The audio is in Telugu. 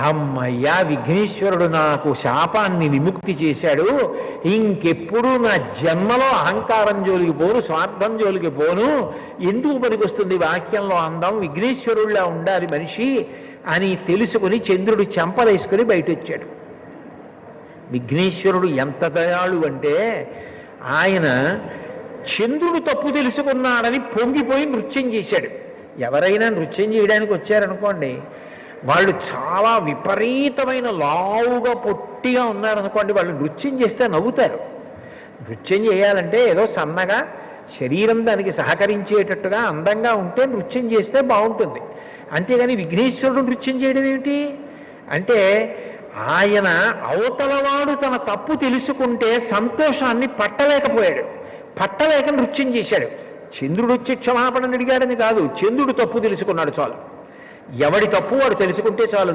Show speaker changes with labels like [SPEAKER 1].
[SPEAKER 1] అమ్మయ్యా, విఘ్నేశ్వరుడు నాకు శాపాన్ని విముక్తి చేశాడు, ఇంకెప్పుడు నా జన్మలో అహంకారం జోలికి పోను, స్వార్థం జోలికి పోను, ఎందుకు పనికొస్తుంది వాక్యంలో అందం, విఘ్నేశ్వరుడిలా ఉండాలి మనిషి అని తెలుసుకుని చంద్రుడు చెంపలేసుకుని బయట వచ్చాడు. విఘ్నేశ్వరుడు ఎంత దయాళు అంటే ఆయన చంద్రుడు తప్పు తెలుసుకున్నాడని పొంగిపోయి నృత్యం చేశాడు. ఎవరైనా నృత్యం చేయడానికి వచ్చారనుకోండి, వాళ్ళు చాలా విపరీతమైన లావుగా పొట్టిగా ఉన్నారనుకోండి, వాళ్ళు నృత్యం చేస్తే నవ్వుతారు. నృత్యం చేయాలంటే ఏదో సన్నగా శరీరం దానికి సహకరించేటట్టుగా అందంగా ఉంటే నృత్యం చేస్తే బాగుంటుంది. అంతేగాని విఘ్నేశ్వరుడు నృత్యం చేయడం ఏమిటి అంటే, ఆయన అవతలవాడు తన తప్పు తెలుసుకుంటే సంతోషాన్ని పట్టలేకపోయాడు, పట్టలేక నృత్యం చేశాడు. చంద్రుడు వచ్చి క్షమాపణ అడిగాడని కాదు, చంద్రుడు తప్పు తెలుసుకున్నాడు చాలు. ఎవడి తప్పు వాడు తెలుసుకుంటే చాలు.